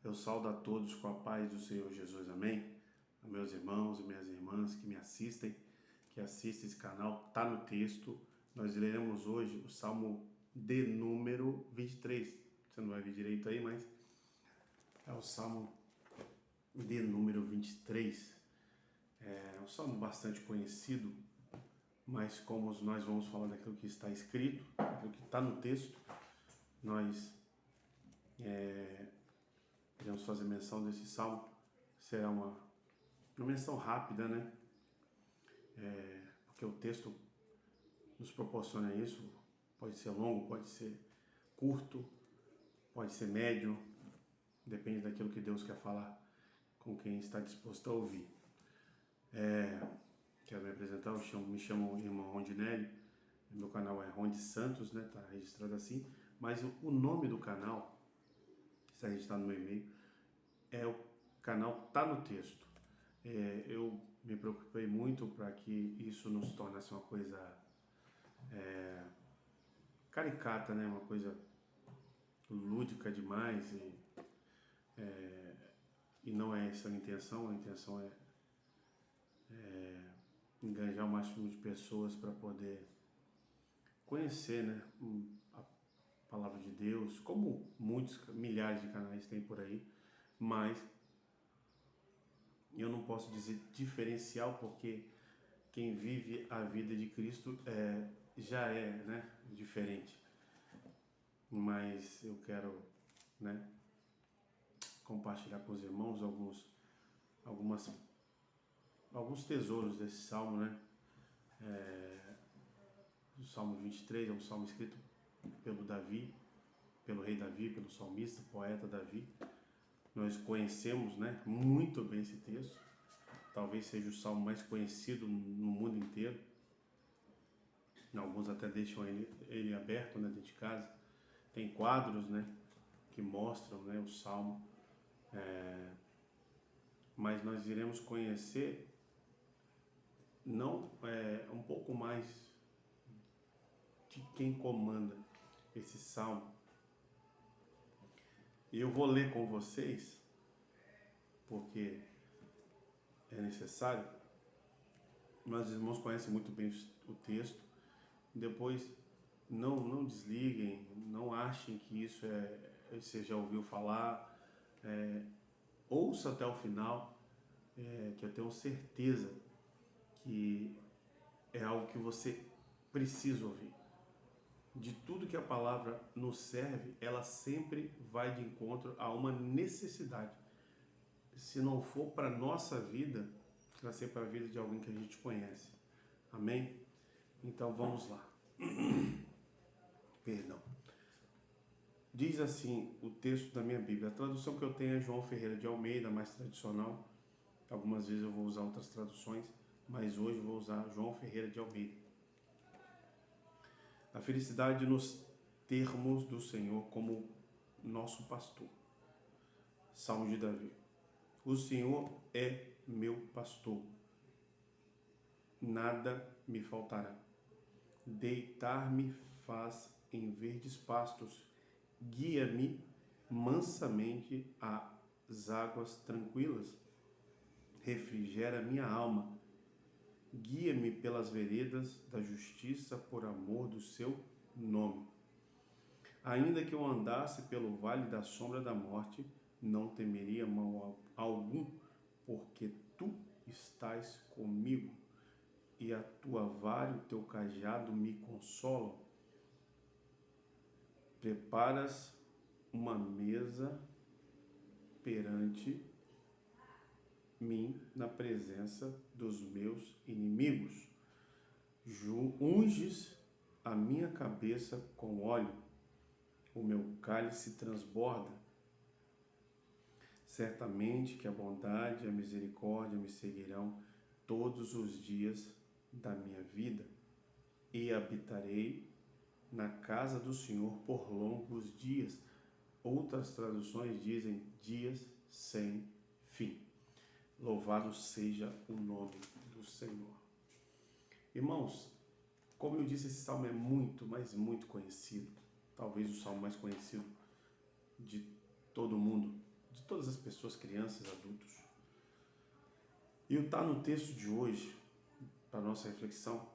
Eu saúdo a todos com a paz do Senhor Jesus, amém? A meus irmãos e minhas irmãs que me assistem, que assistem esse canal, tá no texto. Nós leremos hoje o Salmo de número 23. Você não vai ver direito aí, mas é o Salmo de número 23. É um salmo bastante conhecido, mas como nós vamos falar daquilo que está escrito, daquilo que está no texto, nós iremos fazer menção desse salmo. Será uma menção rápida, né? Porque o texto nos proporciona isso. Pode ser longo, pode ser curto, pode ser médio, depende daquilo que Deus quer falar com quem está disposto a ouvir. Quero me apresentar, me chamo irmão Rondinelli, meu canal é Ronde Santos, né? Tá registrado assim, mas o nome do canal, que está registrado no meu e-mail, é o canal Tá no Texto. Eu me preocupei muito para que isso não se tornasse uma coisa caricata, né? Uma coisa lúdica demais e não é essa a intenção é engajar o máximo de pessoas para poder conhecer, né, a palavra de Deus, como muitos, milhares de canais tem por aí, mas eu não posso dizer diferencial porque quem vive a vida de Cristo já é, né, diferente. Mas eu quero, né, compartilhar com os irmãos alguns tesouros desse salmo, né? O Salmo 23 é um salmo escrito pelo Davi, pelo rei Davi, pelo salmista, poeta Davi. Nós conhecemos, né, muito bem esse texto. Talvez seja o salmo mais conhecido no mundo inteiro. Alguns até deixam ele aberto, né, dentro de casa. Tem quadros, né, que mostram, né, o salmo. Mas nós iremos conhecer um pouco mais de quem comanda esse salmo. E eu vou ler com vocês, porque é necessário. Nós irmãos conhecem muito bem o texto. Depois, não desliguem, não achem que isso você já ouviu falar. Ouça até o final, que eu tenho certeza que é algo que você precisa ouvir. De tudo que a palavra nos serve, ela sempre vai de encontro a uma necessidade. Se não for para a nossa vida, vai ser para a vida de alguém que a gente conhece. Amém? Então vamos lá. Perdão. Diz assim o texto da minha Bíblia. A tradução que eu tenho é João Ferreira de Almeida, mais tradicional. Algumas vezes eu vou usar outras traduções, mas hoje eu vou usar João Ferreira de Almeida. A felicidade nos termos do Senhor como nosso pastor. Salmo de Davi. O Senhor é meu pastor. Nada me faltará. Deitar-me faz em verdes pastos. Guia-me mansamente às águas tranquilas. Refrigera minha alma. Guia-me pelas veredas da justiça por amor do seu nome. Ainda que eu andasse pelo vale da sombra da morte, não temeria mal algum, porque tu estás comigo, e a tua vara e o teu cajado me consolam. Preparas uma mesa perante mim na presença dos meus inimigos. Unges a minha cabeça com óleo, o meu cálice transborda. Certamente que a bondade e a misericórdia me seguirão todos os dias da minha vida, e habitarei na casa do Senhor por longos dias. Outras traduções dizem dias sem fim. Louvado seja o nome do Senhor. Irmãos, como eu disse, esse salmo é muito, mas muito conhecido. Talvez o salmo mais conhecido de todo mundo, de todas todas as pessoas, crianças, adultos. E está no texto de hoje, para nossa reflexão,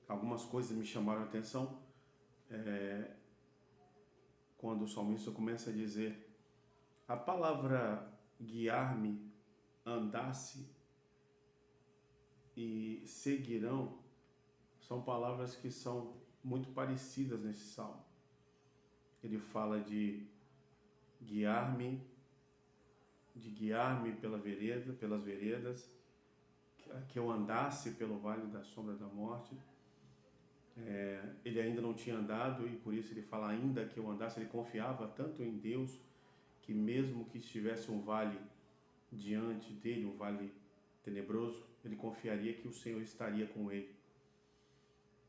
algumas coisas me chamaram a atenção quando o salmista começa a dizer: a palavra guiar-me, andar-se e seguirão são palavras que são muito parecidas nesse salmo. Ele fala de guiar-me pelas veredas, que eu andasse pelo vale da sombra da morte. Ele ainda não tinha andado e por isso ele fala ainda que eu andasse. Ele confiava tanto em Deus que mesmo que estivesse um vale diante dele, um vale tenebroso, ele confiaria que o Senhor estaria com ele.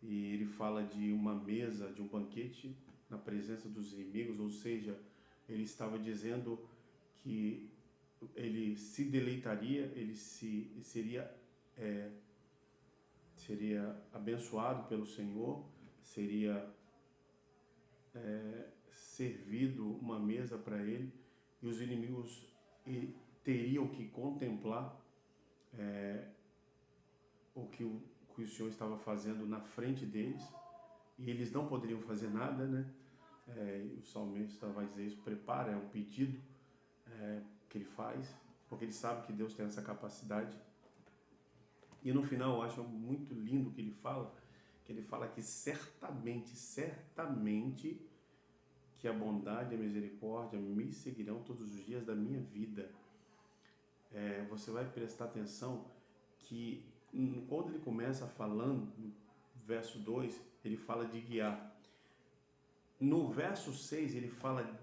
E ele fala de uma mesa, de um banquete na presença dos inimigos, ou seja, ele estava dizendo que ele se deleitaria, ele seria abençoado pelo Senhor, seria servido uma mesa para ele, e os inimigos teriam que contemplar o que o Senhor estava fazendo na frente deles, e eles não poderiam fazer nada, né? O salmista vai dizer isso, prepara, é um pedido que ele faz, porque ele sabe que Deus tem essa capacidade. E no final eu acho muito lindo o que ele fala, que certamente que a bondade e a misericórdia me seguirão todos os dias da minha vida. Você vai prestar atenção que quando ele começa falando, no verso 2, ele fala de guiar. No verso 6 ele fala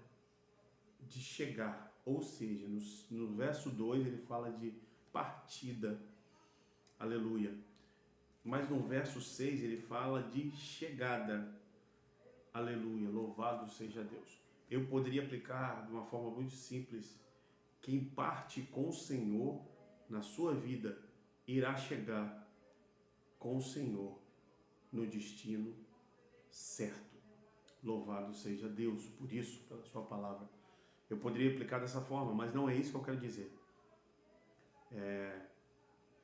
de chegar, ou seja, no verso 2 ele fala de partida, aleluia. Mas no verso 6 ele fala de chegada, aleluia, louvado seja Deus. Eu poderia aplicar de uma forma muito simples: quem parte com o Senhor na sua vida irá chegar com o Senhor no destino certo. Louvado seja Deus por isso, pela sua palavra. Eu poderia aplicar dessa forma, mas não é isso que eu quero dizer.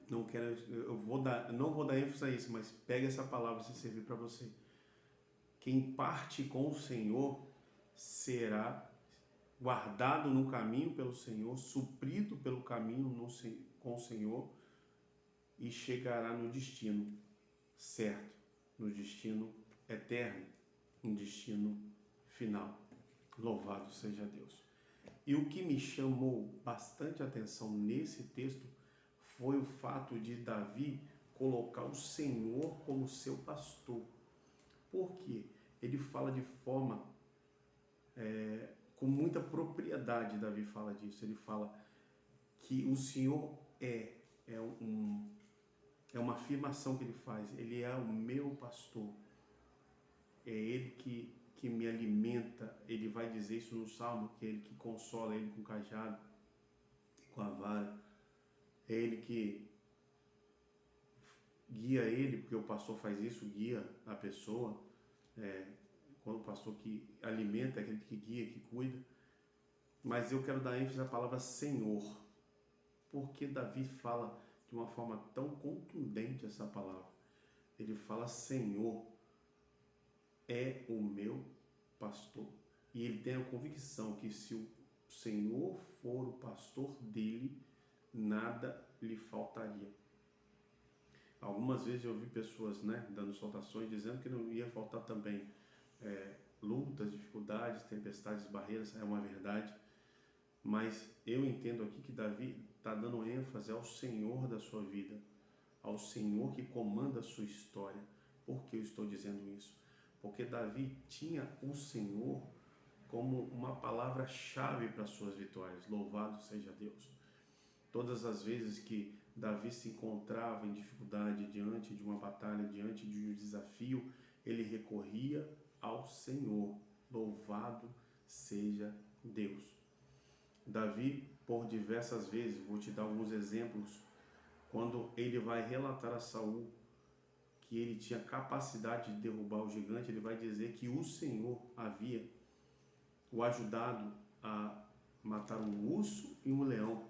Não vou dar ênfase a isso, mas pega essa palavra se servir para você. Quem parte com o Senhor será guardado no caminho pelo Senhor, suprido pelo caminho com o Senhor, e chegará no destino certo, no destino eterno, no destino final. Louvado seja Deus. E o que me chamou bastante atenção nesse texto foi o fato de Davi colocar o Senhor como seu pastor. Por quê? Ele fala de forma, com muita propriedade, Davi fala disso. Ele fala que o Senhor é uma afirmação que ele faz. Ele é o meu pastor. É Ele que me alimenta. Ele vai dizer isso no Salmo, que é Ele que consola ele com o cajado, com a vara. É Ele que guia ele, porque o pastor faz isso, guia a pessoa. Quando o pastor que alimenta, é aquele que guia, que cuida. Mas eu quero dar ênfase à palavra Senhor, porque Davi fala de uma forma tão contundente essa palavra. Ele fala: Senhor é o meu pastor. E ele tem a convicção que se o Senhor for o pastor dele, nada lhe faltaria. Algumas vezes eu ouvi pessoas, dando exaltações, dizendo que não ia faltar também lutas, dificuldades, tempestades, barreiras. É uma verdade. Mas eu entendo aqui que Davi está dando ênfase ao Senhor da sua vida, ao Senhor que comanda a sua história. Por que eu estou dizendo isso? Porque Davi tinha o Senhor como uma palavra-chave para as suas vitórias. Louvado seja Deus. Todas as vezes que Davi se encontrava em dificuldade, diante de uma batalha, diante de um desafio, ele recorria ao Senhor. Louvado seja Deus. Davi, por diversas vezes, vou te dar alguns exemplos, quando ele vai relatar a Saul que ele tinha capacidade de derrubar o gigante, ele vai dizer que o Senhor havia o ajudado a matar um urso e um leão.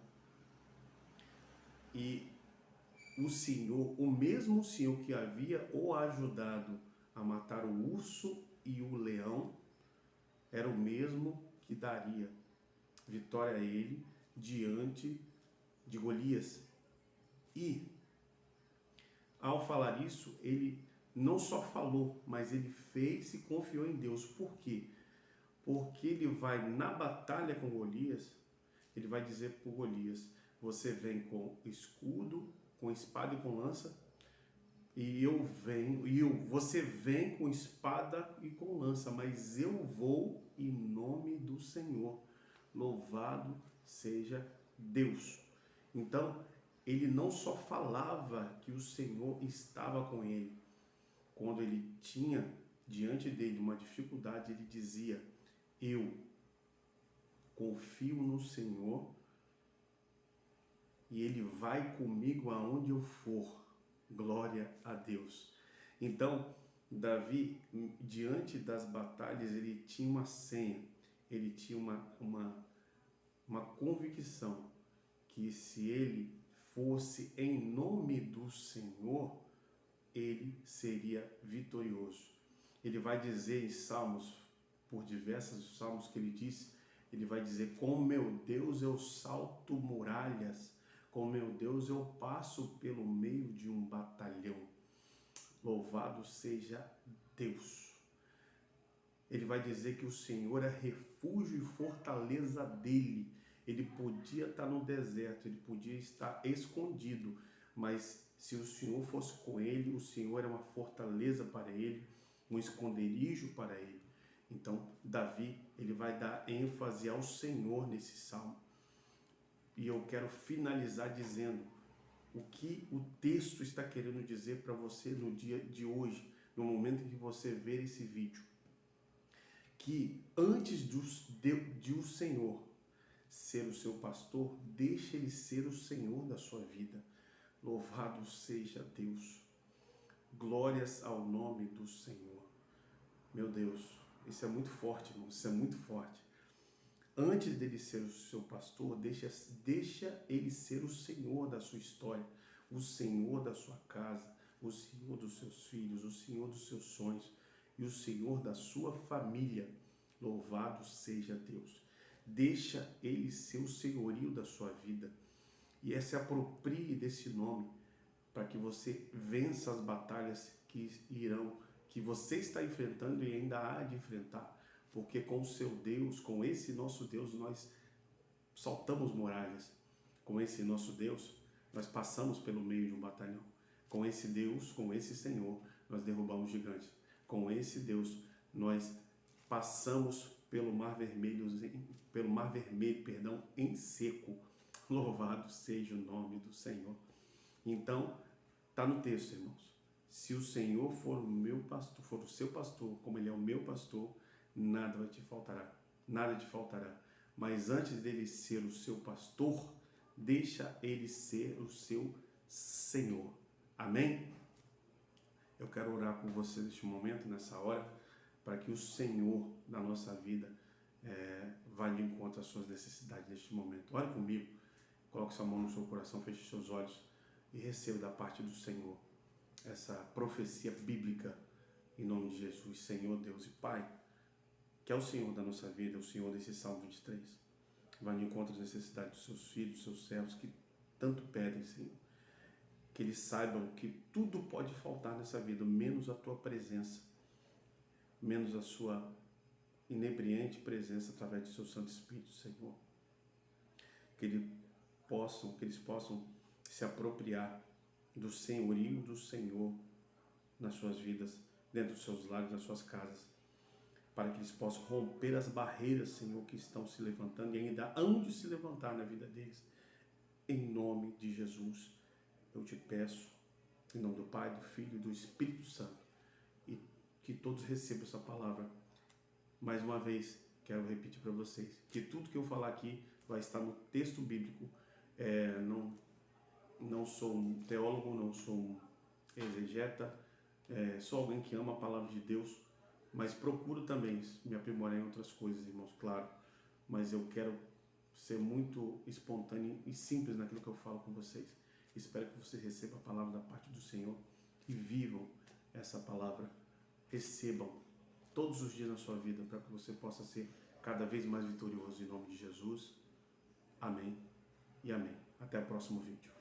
E o Senhor, o mesmo Senhor que havia o ajudado a matar o urso e o leão, era o mesmo que daria vitória a ele diante de Golias. E ao falar isso, ele não só falou, mas ele fez e confiou em Deus. Por quê? Porque ele vai na batalha com Golias, ele vai dizer para Golias: você vem com escudo, com espada e com lança, e você vem com espada e com lança, mas eu vou em nome do Senhor. Louvado seja Deus. Então, ele não só falava que o Senhor estava com ele. Quando ele tinha diante dele uma dificuldade, ele dizia: eu confio no Senhor e ele vai comigo aonde eu for. Glória a Deus. Então, Davi, diante das batalhas, ele tinha uma senha, ele tinha uma convicção que se ele fosse em nome do Senhor, ele seria vitorioso. Ele vai dizer em Salmos, por diversos salmos que ele disse, ele vai dizer: com meu Deus eu salto muralhas, com meu Deus eu passo pelo meio de um batalhão. Louvado seja Deus. Ele vai dizer que o Senhor é refúgio e fortaleza dele. Ele podia estar no deserto, ele podia estar escondido, mas se o Senhor fosse com ele, o Senhor é uma fortaleza para ele, um esconderijo para ele. Então, Davi, ele vai dar ênfase ao Senhor nesse salmo. E eu quero finalizar dizendo o que o texto está querendo dizer para você no dia de hoje, no momento em que você ver esse vídeo. Que antes de o Senhor ser o seu pastor, deixe ele ser o Senhor da sua vida. Louvado seja Deus. Glórias ao nome do Senhor. Meu Deus, isso é muito forte, irmão, isso é muito forte. Antes dele ser o seu pastor, deixa ele ser o Senhor da sua história, o Senhor da sua casa, o Senhor dos seus filhos, o Senhor dos seus sonhos e o Senhor da sua família. Louvado seja Deus. Deixa ele ser o senhorio da sua vida e se aproprie desse nome para que você vença as batalhas que você está enfrentando e ainda há de enfrentar. Porque com o seu Deus, com esse nosso Deus, nós saltamos muralhas. Com esse nosso Deus, nós passamos pelo meio de um batalhão. Com esse Deus, com esse Senhor, nós derrubamos gigantes. Com esse Deus, nós passamos pelo mar vermelho, em seco. Louvado seja o nome do Senhor. Então, está no texto, irmãos. Se o Senhor for o meu pastor, for o seu pastor, como ele é o meu pastor, nada te faltará, nada te faltará. Mas antes dele ser o seu pastor, deixa ele ser o seu Senhor. Amém? Eu quero orar por você neste momento, nessa hora, para que o Senhor da nossa vida vá de encontro às suas necessidades neste momento. Ore comigo, coloque sua mão no seu coração, feche seus olhos e receba da parte do Senhor essa profecia bíblica em nome de Jesus. Senhor, Deus e Pai, que é o Senhor da nossa vida, é o Senhor desse Salmo 23. Vai de encontro às necessidades dos seus filhos, dos seus servos que tanto pedem, Senhor. Que eles saibam que tudo pode faltar nessa vida, menos a Tua presença, menos a Sua inebriante presença através do Seu Santo Espírito, Senhor. Que eles possam se apropriar do senhorio do Senhor nas suas vidas, dentro dos seus lares, nas suas casas, para que eles possam romper as barreiras, Senhor, que estão se levantando e ainda hão de se levantar na vida deles. Em nome de Jesus, eu te peço, em nome do Pai, do Filho e do Espírito Santo, e que todos recebam essa palavra. Mais uma vez, quero repetir para vocês, que tudo que eu falar aqui vai estar no texto bíblico. Não sou um teólogo, não sou um exegeta, sou alguém que ama a palavra de Deus, mas procuro também me aprimorar em outras coisas, irmãos, claro. Mas eu quero ser muito espontâneo e simples naquilo que eu falo com vocês. Espero que você receba a palavra da parte do Senhor e vivam essa palavra. Recebam todos os dias na sua vida para que você possa ser cada vez mais vitorioso em nome de Jesus. Amém e amém. Até o próximo vídeo.